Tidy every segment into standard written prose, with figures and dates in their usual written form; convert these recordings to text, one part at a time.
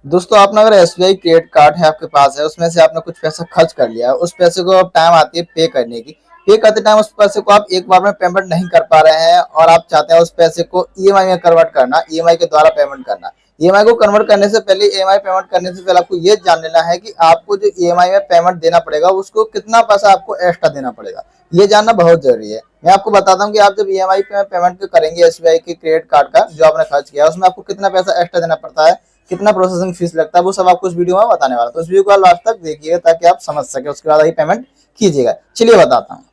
दोस्तों आपने अगर एसबीआई क्रेडिट कार्ड है आपके पास है, उसमें से आपने कुछ पैसा खर्च कर लिया है, उस पैसे को अब टाइम आती है पे करने की। पे करते टाइम उस पैसे को आप एक बार में पेमेंट नहीं कर पा रहे हैं और आप चाहते हैं उस पैसे को ईएमआई में कन्वर्ट करना, ईएमआई के द्वारा पेमेंट करना। ईएमआई को कन्वर्ट करने से पहले, ईएमआई पेमेंट करने से पहले आपको ये जान लेना है कि आपको जो ईएमआई में पेमेंट देना पड़ेगा उसको कितना पैसा आपको एक्स्ट्रा देना पड़ेगा। ये जानना बहुत जरूरी है। मैं आपको बताता हूँ कि आप जब ईएमआई पे पेमेंट करेंगे एसबीआई के क्रेडिट कार्ड का जो आपने खर्च किया, उसमें आपको कितना पैसा एक्स्ट्रा देना पड़ता है, कितना प्रोसेसिंग फीस लगता है, वो सब आपको इस वीडियो में बताने वाला। तो इस वीडियो को लास्ट तक देखिएगा ताकि आप समझ सके, उसके बाद ही पेमेंट कीजिएगा। चलिए बताता हूँ।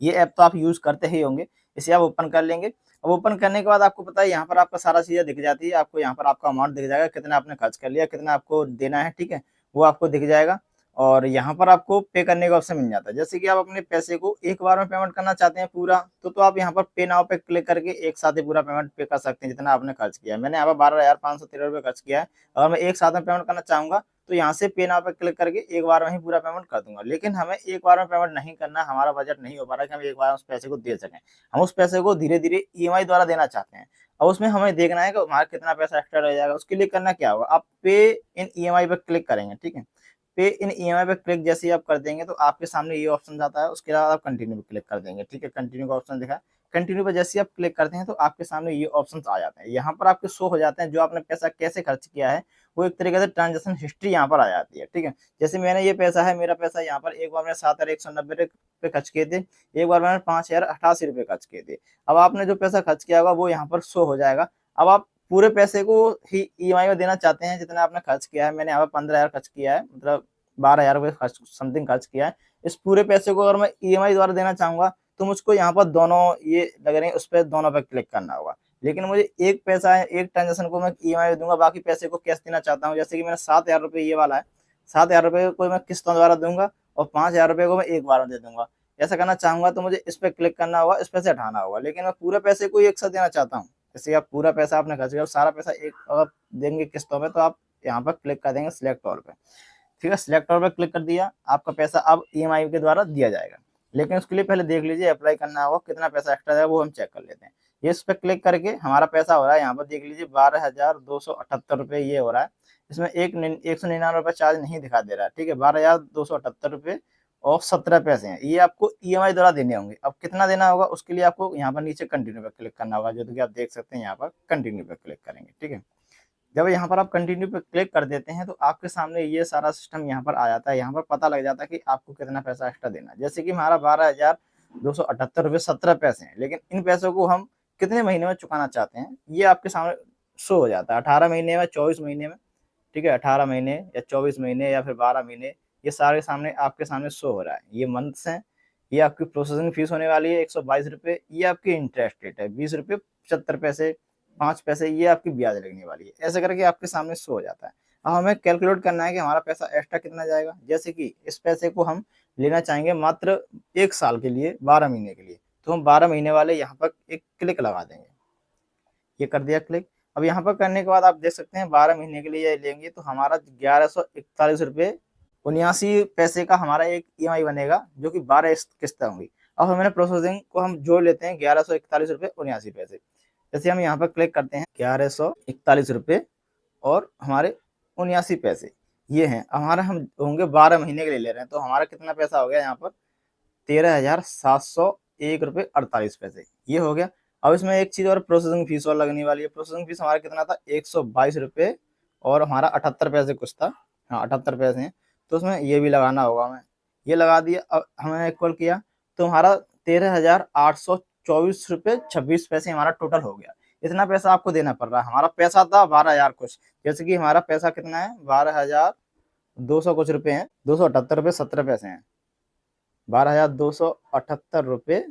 ये ऐप तो आप यूज करते ही होंगे। इसे आप ओपन कर लेंगे। अब ओपन करने के बाद आपको पता है यहाँ पर आपका सारा चीजें दिख जाती है। आपको यहाँ पर आपका अमाउंट दिख जाएगा, कितना आपने खर्च कर लिया, कितना आपको देना है, ठीक है, वो आपको दिख जाएगा। और यहाँ पर आपको पे करने का ऑप्शन मिल जाता है। जैसे कि आप अपने पैसे को एक बार में पेमेंट करना चाहते हैं पूरा, तो आप यहाँ पर पे नाउ पे क्लिक करके एक साथ ही पूरा पेमेंट पे कर सकते हैं जितना आपने खर्च किया है। मैंने यहाँ पर 12,513 रुपये खर्च किया है। अगर मैं एक साथ में पेमेंट करना चाहूंगा तो यहाँ से पे नाउ पे क्लिक करके एक बार में ही पूरा पेमेंट कर दूंगा। लेकिन हमें एक बार में पेमेंट नहीं करना, हमारा बजट नहीं हो पा रहा कि हम एक बार उस पैसे को दे सकें। हम उस पैसे को धीरे धीरे ईएमआई द्वारा देना चाहते हैं। और उसमें हमें देखना है कि हमारा कितना पैसा एक्स्ट्रा रह जाएगा। उसके लिए करना क्या होगा, आप पे इन ईएमआई पे क्लिक करेंगे, ठीक है। पे इन ईएमआई पे क्लिक जैसे ही आप कर देंगे तो आपके सामने ये ऑप्शन आता है। उसके बाद आप कंटिन्यू पे क्लिक कर देंगे, ठीक है। कंटिन्यू का ऑप्शन दिखा है। कंटिन्यू पे जैसे ही आप क्लिक करते हैं तो आपके सामने ये ऑप्शंस आ जाते हैं। यहाँ पर आपके शो हो जाते हैं जो आपने पैसा कैसे खर्च किया है, वो एक तरीके से ट्रांजेक्शन हिस्ट्री यहाँ पर आ जाती है, ठीक है। जैसे मैंने ये पैसा है, मेरा पैसा यहाँ पर एक बार मैंने 7,190 रुपये खर्च किए थे, एक बार मैंने 5,088 रुपये खर्च किए थे। अब आपने जो पैसा खर्च किया होगा वो यहाँ पर शो हो जाएगा। अब आप पूरे पैसे को ही ईएमआई में देना चाहते हैं जितना आपने खर्च किया है। मैंने यहाँ पर 15,000 खर्च किया है, मतलब 12,000 रुपये खर्च समथिंग खर्च किया है। इस पूरे पैसे को अगर मैं ईएमआई द्वारा देना चाहूंगा तो मुझको यहाँ पर दोनों ये लग रहे हैं उस पर दोनों पे क्लिक करना होगा। लेकिन मुझे एक पैसा है, एक ट्रांजेक्शन को मैं ईएमआई दूंगा, बाकी पैसे को कैश देना चाहता हूँ। जैसे कि मैंने 7,000 रुपये ये वाला है, 7,000 रुपये को मैं किस्तों द्वारा दूंगा और 5,000 रुपये को मैं एक बार में दे दूंगा। ऐसा करना चाहूंगा तो मुझे इस पर क्लिक करना होगा, इस पे से हटाना होगा। लेकिन मैं पूरे पैसे को एक साथ देना चाहता हूँ। जैसे आप पूरा पैसा आपने खर्च किया, सारा पैसा एक अगर देंगे किस्तों में तो आप यहाँ पर क्लिक कर देंगे सिलेक्ट ऑल पे, ठीक है। सिलेक्ट ऑल पे क्लिक कर दिया, आपका पैसा अब ईएमआई के द्वारा दिया जाएगा। लेकिन उसके लिए पहले देख लीजिए अप्लाई करना होगा, कितना पैसा एक्स्ट्रा है वो हम चेक कर लेते हैं। ये इस पर क्लिक करके हमारा पैसा हो रहा है, यहाँ पर देख लीजिए 12,278 रुपये ये हो रहा है। इसमें 199 रुपये चार्ज नहीं दिखा दे रहा है, ठीक है। 12,278 रुपये और 17 पैसे हैं, ये आपको ईएमआई द्वारा देने होंगे। अब कितना देना होगा उसके लिए आपको यहाँ पर नीचे कंटिन्यू पे क्लिक करना होगा, जो कि आप देख सकते हैं। यहाँ पर कंटिन्यू पे क्लिक करेंगे, ठीक है। जब यहाँ पर आप कंटिन्यू पे क्लिक कर देते हैं तो आपके सामने ये सारा सिस्टम यहाँ पर आ जाता है। यहाँ पर पता लग जाता है कि आपको कितना पैसा एक्स्ट्रा देना है। जैसे कि हमारा 12,278 रुपये 17 पैसे हैं, लेकिन इन पैसों को हम कितने महीने में चुकाना चाहते हैं ये आपके सामने शो हो जाता है। 18 महीने में, 24 महीने में, ठीक है। 18 महीने या 24 महीने या फिर 12 महीने, ये सारे सामने आपके सामने शो हो रहा है। ये मंथ्स हैं। ये आपकी प्रोसेसिंग फीस होने वाली है 122 रुपये। ये आपकी इंटरेस्ट रेट है 20 रुपये 75 पैसे, 5 पैसे ये आपकी ब्याज लगने वाली है। ऐसे करके आपके सामने शो हो जाता है। अब हमें कैलकुलेट करना है कि हमारा पैसा एक्स्ट्रा कितना जाएगा। जैसे कि इस पैसे को हम लेना चाहेंगे मात्र 1 साल के लिए, 12 महीने के लिए, तो हम 12 महीने वाले यहाँ पर एक क्लिक लगा देंगे। ये कर दिया क्लिक। अब यहाँ पर करने के बाद आप देख सकते हैं 12 महीने के लिए ये लेंगे तो हमारा 1141 रुपये 79 पैसे का हमारा एक ईएमआई बनेगा, जो कि 12 किस्तें होंगी। अब हमें प्रोसेसिंग को हम जोड़ लेते हैं 1141 रुपये 79 पैसे। जैसे हम यहाँ पर क्लिक करते हैं 1141 रुपये और हमारे 79 पैसे ये हैं हमारा। हम होंगे 12 महीने के लिए ले रहे हैं तो हमारा कितना पैसा हो गया यहाँ पर 13,701 रुपये 48 पैसे ये हो गया। अब इसमें एक चीज और प्रोसेसिंग फीस और लगने वाली है। प्रोसेसिंग फीस हमारा कितना था 122 रुपये और हमारा 78 पैसे कुछ था, हाँ 78 पैसे हैं। तो उसमें ये भी लगाना होगा हमें, ये लगा दिया। अब हमें इक्वल किया तो हमारा 13,824 रुपये 26 पैसे हमारा टोटल हो गया। इतना पैसा आपको देना पड़ रहा है। हमारा पैसा था 12,000 कुछ, जैसे कि हमारा पैसा कितना है 12,200 कुछ रुपए हैं, 278 रुपये 17 पैसे हैं। 12,278 रुपये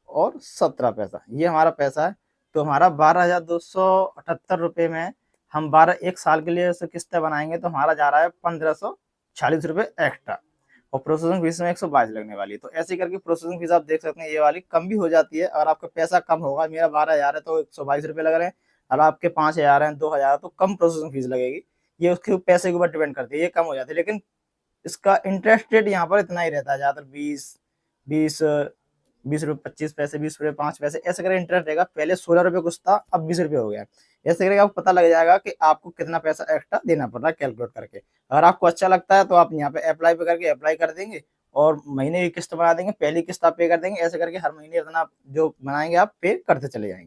और 17 पैसा ये हमारा पैसा है। तो हमारा 12,278 रुपये में हम 1 साल के लिए किस्तें बनाएंगे तो हमारा जा रहा है 1,540 रुपये एक्स्ट्रा। और प्रोसेसिंग फीस में 122 लगने वाली है। तो ऐसे करके प्रोसेसिंग फीस आप देख सकते हैं ये वाली कम भी हो जाती है। अगर आपका पैसा कम होगा, मेरा 12,000 है तो 122 रुपये लग रहे हैं, और आपके 5,000 हैं, 2,000 तो कम प्रोसेसिंग फीस लगेगी। ये उसके पैसे के ऊपर डिपेंड करती है, ये कम हो जाती है। लेकिन इसका इंटरेस्ट रेट यहाँ पर इतना ही रहता है, ज़्यादातर 20, ₹20, 25 पैसे, ₹20, 5 पैसे ऐसे करके इंटरेस्ट रहेगा। पहले ₹16 कुछ था, अब ₹20 हो गया है। ऐसे करके आपको पता लग जाएगा कि आपको कितना पैसा एक्स्ट्रा देना पड़ रहा है कैलकुलेट करके। अगर आपको अच्छा लगता है तो आप यहाँ पे अप्लाई पे करके अप्लाई कर देंगे और महीने की किस्त बना देंगे, पहली किस्त आप पे कर देंगे। ऐसे करके हर महीने इतना जो बनाएँगे आप पे करते चले जाएँगे।